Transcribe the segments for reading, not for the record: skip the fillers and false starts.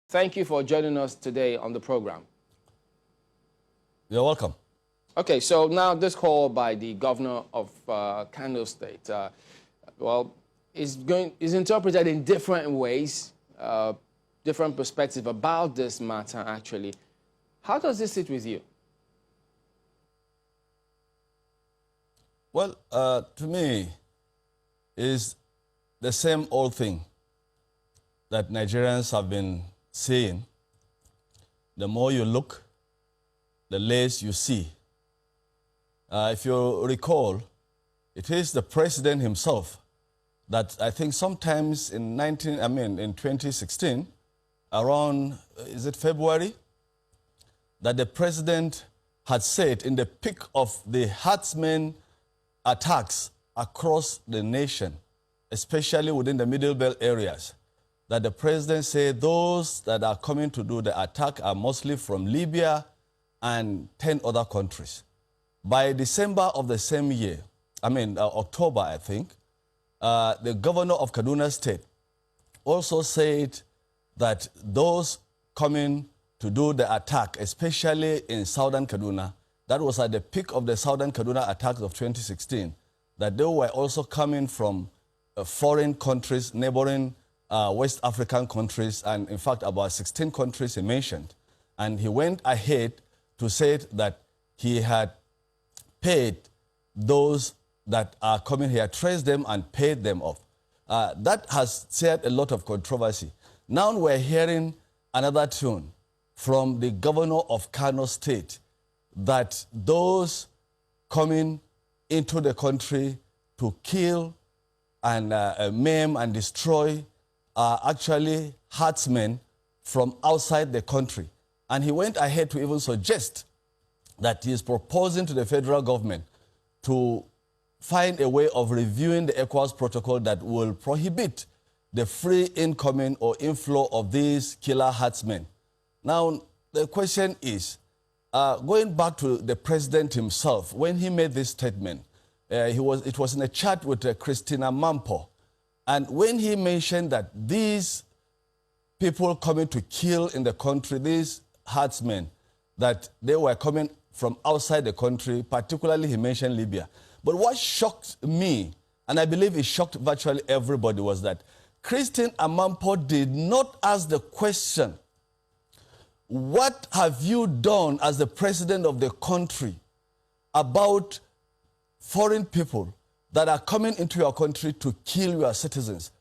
Thank you for joining us today on the program. You're welcome. Okay, so now this call by the governor of Kano State, is interpreted in different ways, different perspective about this matter, actually. How does this sit with you? Well, to me, is the same old thing that Nigerians have been saying. The more you look, the less you see. If you recall, it is the president himself that I think sometimes in 2016, around, is it February, that the president had said in the peak of the herdsmen attacks across the nation, especially within the Middle Belt areas, that the president said those that are coming to do the attack are mostly from Libya and 10 other countries. By December of the same year, October, I think, the governor of Kaduna State also said that those coming to do the attack, especially in southern Kaduna, that was at the peak of the southern Kaduna attacks of 2016, that they were also coming from foreign countries, neighboring West African countries, and in fact about 16 countries he mentioned. And he went ahead to say that he had paid those that are coming here, traced them and paid them off. That has stirred a lot of controversy. Now we're hearing another tune from the governor of Kano State that those coming into the country to kill and maim and destroy are actually herdsmen from outside the country. And he went ahead to even suggest that he is proposing to the federal government to find a way of reviewing the ECOWAS protocol that will prohibit the free incoming or inflow of these killer herdsmen. Now, the question is, going back to the president himself, when he made this statement, it was in a chat with Christina Mampo. And when he mentioned that these people coming to kill in the country, these herdsmen, that they were coming from outside the country, particularly he mentioned Libya. But what shocked me, and I believe it shocked virtually everybody, was that Christine Amampo did not ask the question, what have you done as the president of the country about foreign people that are coming into your country to kill your citizens?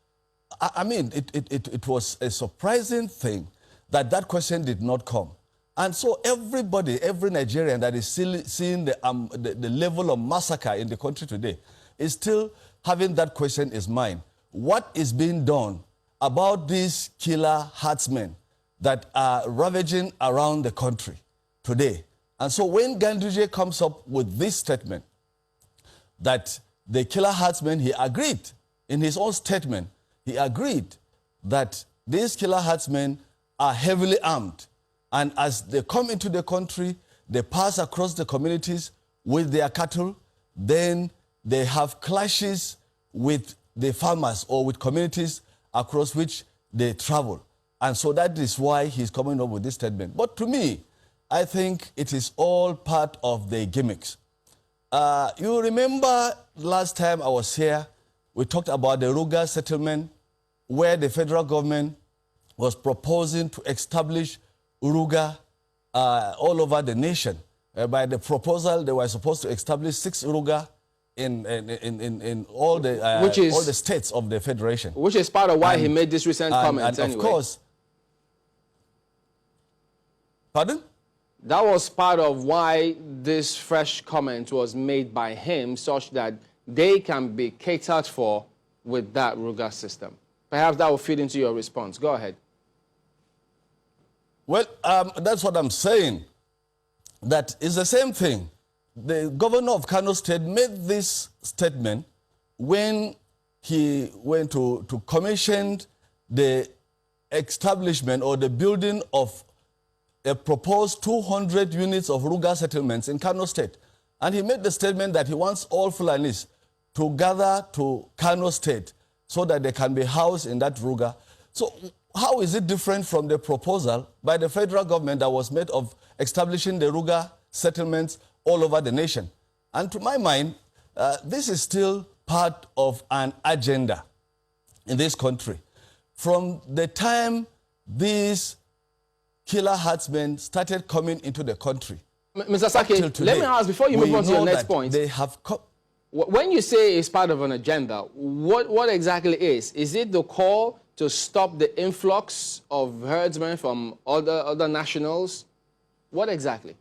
It was a surprising thing that that question did not come. And so everybody, every Nigerian that is still seeing the level of massacre in the country today is still having that question in his mind. What is being done about these killer herdsmen that are ravaging around the country today? And so when Ganduje comes up with this statement that the killer herdsmen, he agreed in his own statement, he agreed that these killer herdsmen are heavily armed. And as they come into the country, they pass across the communities with their cattle, then they have clashes with the farmers or with communities across which they travel. And so that is why he's coming up with this statement. But to me, I think it is all part of the gimmicks. You remember last time I was here, we talked about the Ruga settlement, where the federal government was proposing to establish Uruga all over the nation. By the proposal, they were supposed to establish 6 Uruga in all the states of the federation. Which is part of why he made this recent comment. And of course, pardon? That was part of why this fresh comment was made by him, such that they can be catered for with that Ruga system. Perhaps that will feed into your response. Go ahead. Well, that's what I'm saying. That is the same thing. The governor of Kano State made this statement when he went to commission the establishment or the building of a proposed 200 units of Ruga settlements in Kano State. And he made the statement that he wants all Fulanis to gather to Kano State so that they can be housed in that Ruga. So how is it different from the proposal by the federal government that was made of establishing the Ruga settlements all over the nation? And to my mind, this is still part of an agenda in this country. From the time these killer herdsmen started coming into the country, Mr. Saki, let me ask, before you move on to your next point, they have when you say it's part of an agenda, what exactly is? Is it the call to stop the influx of herdsmen from other nationals? What exactly?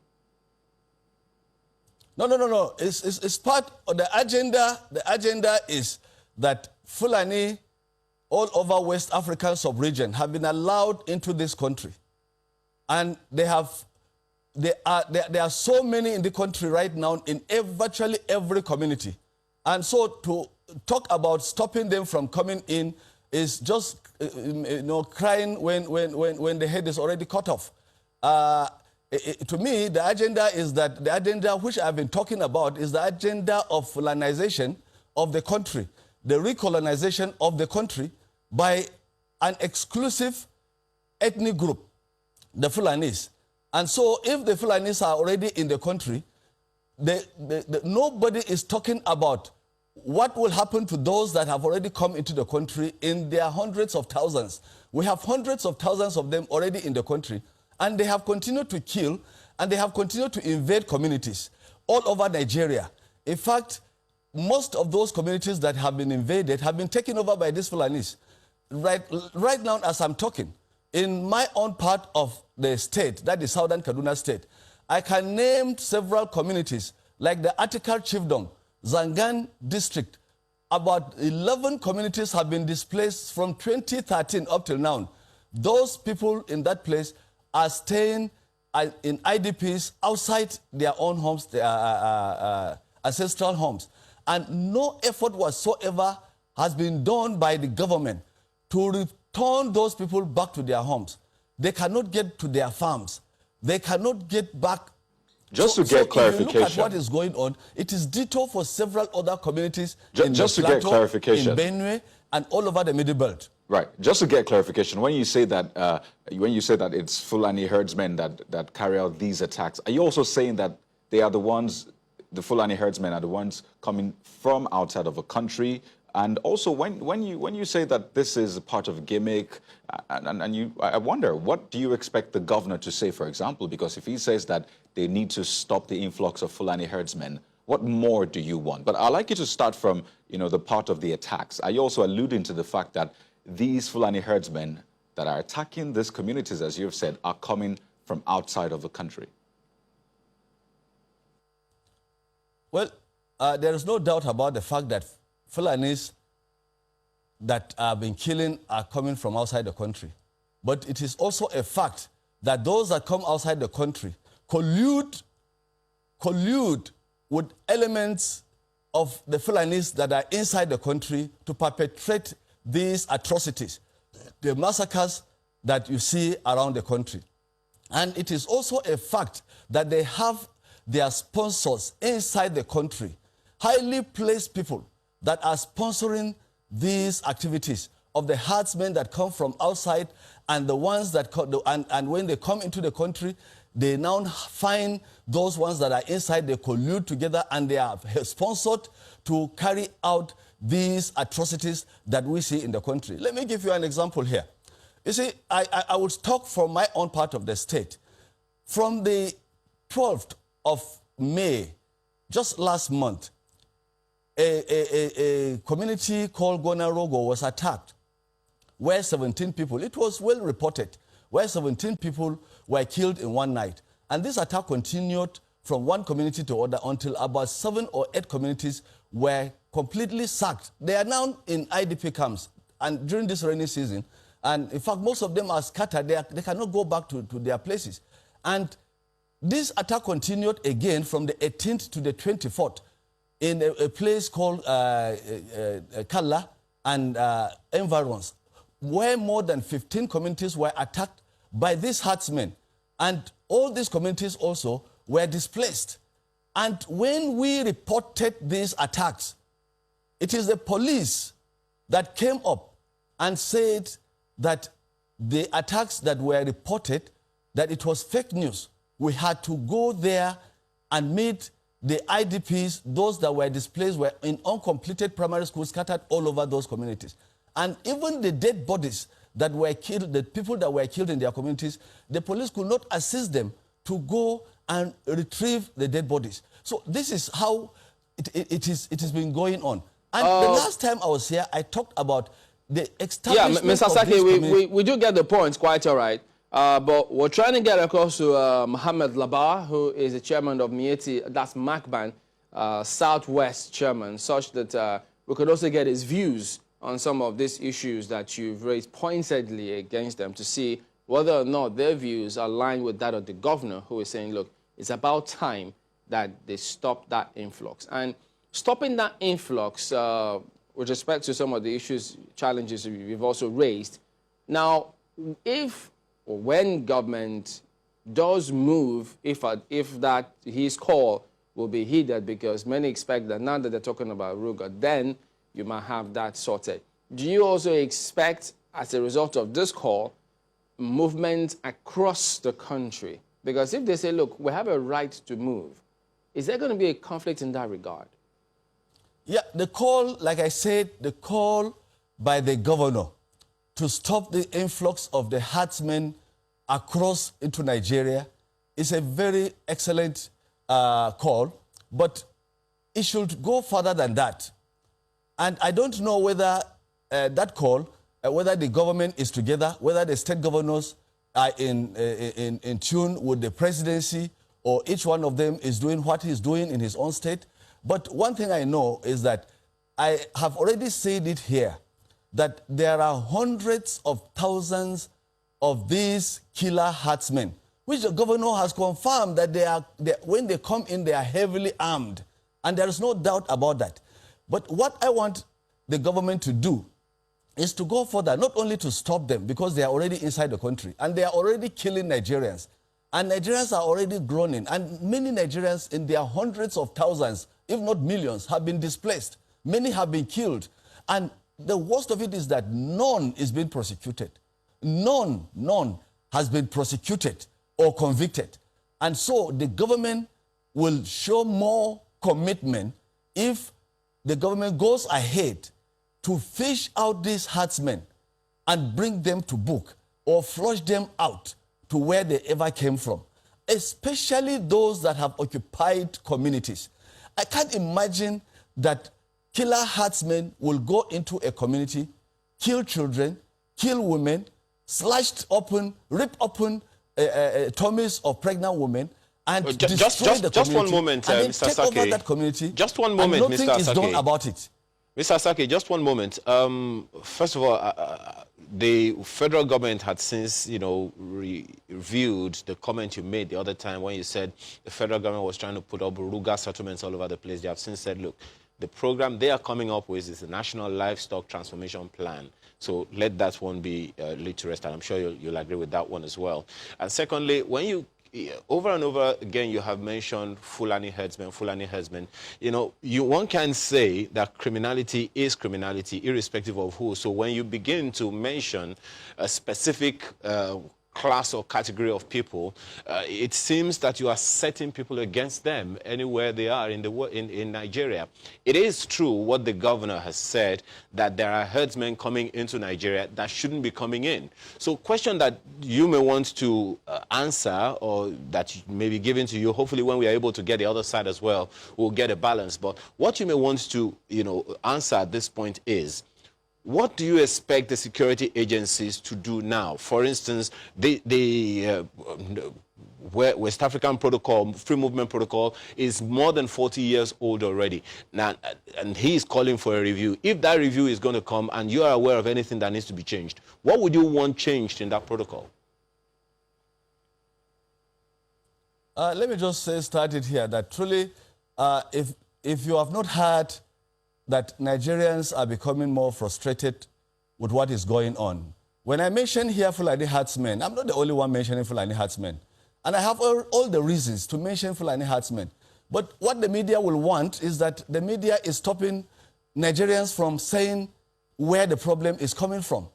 No. It's part of the agenda. The agenda is that Fulani all over West African sub-region have been allowed into this country. And there are so many in the country right now in virtually every community. And so to talk about stopping them from coming in is just crying when the head is already cut off. To me, the agenda which I've been talking about is the agenda of Fulanization of the country, the recolonization of the country by an exclusive ethnic group, the Fulanis. And so if the Fulanis are already in the country, nobody is talking about what will happen to those that have already come into the country in their hundreds of thousands. We have hundreds of thousands of them already in the country, and they have continued to kill, and they have continued to invade communities all over Nigeria. In fact, most of those communities that have been invaded have been taken over by these Fulanis. Right now, as I'm talking, in my own part of the state, that is Southern Kaduna State, I can name several communities, like the Atikar Chiefdom, Zangan District. About 11 communities have been displaced from 2013 up till now. Those people in that place are staying in IDPs outside their own homes, their ancestral homes. And no effort whatsoever has been done by the government to return those people back to their homes. They cannot get to their farms. They cannot get back. Just to get clarification. If you look at what is going on, it is ditto for several other communities just to get clarification. In Benue and all over the Middle Belt. Right. Just to get clarification, when you say that it's Fulani herdsmen that carry out these attacks, are you also saying that they are the ones, the Fulani herdsmen are the ones coming from outside of a country? And also, when you say that this is a part of a gimmick, I wonder, what do you expect the governor to say, for example? Because if he says that they need to stop the influx of Fulani herdsmen, what more do you want? But I'd like you to start from, the part of the attacks. Are you also alluding to the fact that these Fulani herdsmen that are attacking these communities, as you've said, are coming from outside of the country? Well, there is no doubt about the fact that Fulanis that have been killing are coming from outside the country. But it is also a fact that those that come outside the country collude with elements of the Fulanis that are inside the country to perpetrate these atrocities, the massacres that you see around the country. And it is also a fact that they have their sponsors inside the country, highly placed people that are sponsoring these activities of the herdsmen that come from outside and the ones that and when they come into the country, they now find those ones that are inside, they collude together and they are sponsored to carry out these atrocities that we see in the country. Let me give you an example here. You see, I would talk from my own part of the state. From the 12th of May, just last month, a community called Gonarogo was attacked, where 17 people, it was well reported, where 17 people were killed in one night. And this attack continued from one community to another until about 7 or 8 communities were completely sacked. They are now in IDP camps and during this rainy season. And in fact, most of them are scattered. They cannot go back to their places. And this attack continued again from the 18th to the 24th. In a place called Kalla and environs, where more than 15 communities were attacked by these herdsmen. And all these communities also were displaced. And when we reported these attacks, it is the police that came up and said that the attacks that were reported, that it was fake news. We had to go there and meet the IDPs, those that were displaced, were in uncompleted primary schools scattered all over those communities. And even the dead bodies that were killed, the people that were killed in their communities, the police could not assist them to go and retrieve the dead bodies. So this is how it has been going on. And the last time I was here, I talked about the establishment Mr. of Saki, this we do get the points, quite all right. But we're trying to get across to Mohammed Labar, who is the chairman of Mieti, that's MACBAN, Southwest chairman, such that we could also get his views on some of these issues that you've raised pointedly against them, to see whether or not their views align with that of the governor, who is saying, look, it's about time that they stop that influx. And stopping that influx, with respect to some of the issues, challenges we've also raised, now, if or when government does move, if that his call will be heeded, because many expect that now that they're talking about Ruga, then you might have that sorted. Do you also expect, as a result of this call, movement across the country? Because if they say, look, we have a right to move, is there going to be a conflict in that regard? Yeah, the call, like I said, the call by the governor to stop the influx of the herdsmen across into Nigeria is a very excellent call, but it should go further than that. And I don't know whether that call, whether the government is together, whether the state governors are in tune with the presidency, or each one of them is doing what he's doing in his own state. But one thing I know is that I have already said it here, that there are hundreds of thousands of these killer herdsmen, which the governor has confirmed that when they come in, they are heavily armed. And there is no doubt about that. But what I want the government to do is to go further, not only to stop them, because they are already inside the country, and they are already killing Nigerians. And Nigerians are already groaning. And many Nigerians, in their hundreds of thousands, if not millions, have been displaced. Many have been killed. And the worst of it is that none is being prosecuted. None has been prosecuted or convicted. And so the government will show more commitment if the government goes ahead to fish out these herdsmen and bring them to book, or flush them out to where they ever came from, especially those that have occupied communities. I can't imagine that killer herdsmen will go into a community, kill children, kill women, slashed open, rip open tummies of pregnant women, and destroy the community. Just one moment, and then Mr. take over Saki. that community. Just one moment, and Mr. nothing is Saki. done about it. Mr. Saki, just one moment. First of all, the federal government had since, reviewed the comment you made the other time when you said the federal government was trying to put up Ruga settlements all over the place. They have since said, look, the program they are coming up with is the National Livestock Transformation Plan. So let that one be laid to rest, and I'm sure you'll agree with that one as well. And secondly, when you over and over again, you have mentioned Fulani herdsmen, Fulani herdsmen. One can say that criminality is criminality, irrespective of who. So when you begin to mention a specific class or category of people, it seems that you are setting people against them anywhere they are in Nigeria. It is true what the governor has said, that there are herdsmen coming into Nigeria that shouldn't be coming in. So question that you may want to answer, or that may be given to you, hopefully when we are able to get the other side as well, we'll get a balance. But what you may want to answer at this point is, what do you expect the security agencies to do now? For instance, the West African Protocol, Free Movement Protocol, is more than 40 years old already. Now, and he is calling for a review. If that review is going to come and you are aware of anything that needs to be changed, what would you want changed in that protocol? Let me just start it here, that truly, if you have not heard that Nigerians are becoming more frustrated with what is going on. When I mention here Fulani herdsmen, I'm not the only one mentioning Fulani herdsmen. And I have all the reasons to mention Fulani herdsmen. But what the media will want is that the media is stopping Nigerians from saying where the problem is coming from.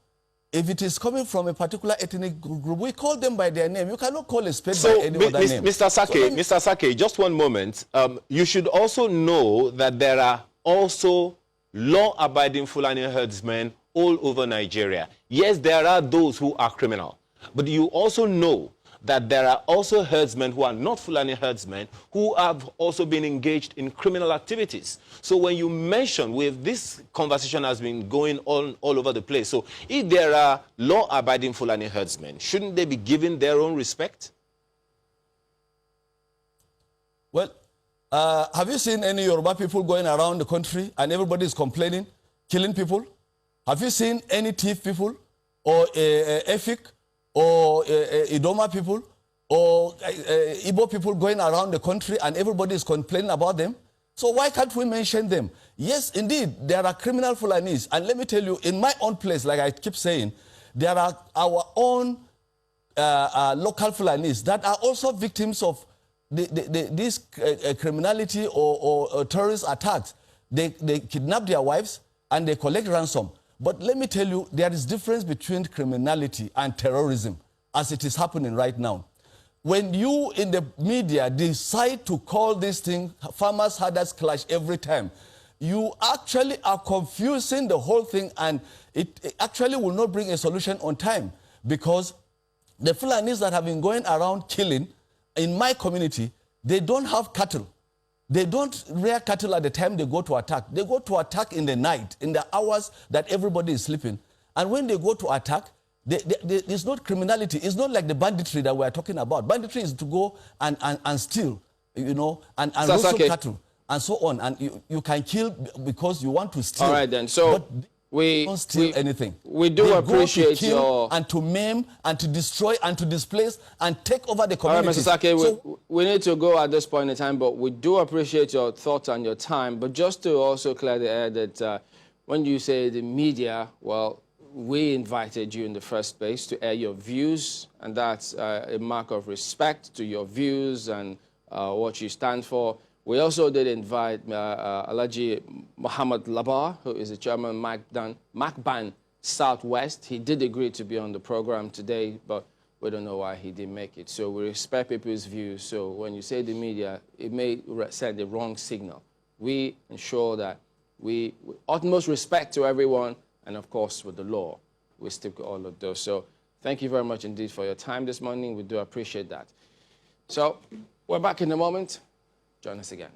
if it is coming from a particular ethnic group, we call them by their name. You cannot call a spade So, by any other name. Mr. Sake, just one moment. You should also know that there are also law-abiding Fulani herdsmen all over Nigeria. Yes, there are those who are criminal, but you also know that there are also herdsmen who are not Fulani herdsmen who have also been engaged in criminal activities. So when you mention, this conversation has been going on all over the place. So if there are law-abiding Fulani herdsmen, shouldn't they be given their own respect? Well, have you seen any Yoruba people going around the country and everybody is complaining, killing people? Have you seen any thief people or Efik or Idoma people or Igbo people going around the country and everybody is complaining about them? So why can't we mention them? Yes, indeed, there are criminal Fulanis. And let me tell you, in my own place, like I keep saying, there are our own local Fulanis that are also victims of this criminality or terrorist attacks. They kidnap their wives and they collect ransom. But let me tell you, there is difference between criminality and terrorism as it is happening right now. When you in the media decide to call this thing farmers herders clash every time, you actually are confusing the whole thing, and it actually will not bring a solution on time, because the Fulanis that have been going around killing in my community, they don't have cattle. They don't rear cattle at the time they go to attack. They go to attack in the night, in the hours that everybody is sleeping. And when they go to attack, it's not criminality. It's not like the banditry that we are talking about. Banditry is to go and steal, you know, and also cattle and so on. And you can kill because you want to steal. All right, then. So but we don't steal anything. We do appreciate to kill and to maim and to destroy and to displace and take over the community. All right, Mr. Sake, we need to go at this point in time, but we do appreciate your thoughts and your time. But just to also clear the air that when you say the media, well, we invited you in the first place to air your views, and that's a mark of respect to your views and what you stand for. We also did invite Alhaji Muhammad Labar, who is the chairman of MACBAN Southwest. He did agree to be on the program today, but we don't know why he didn't make it. So we respect people's views. So when you say the media, it may send the wrong signal. We ensure that we utmost respect to everyone, and of course with the law, we stick to all of those. So thank you very much indeed for your time this morning. We do appreciate that. So we're back in a moment. Join us again.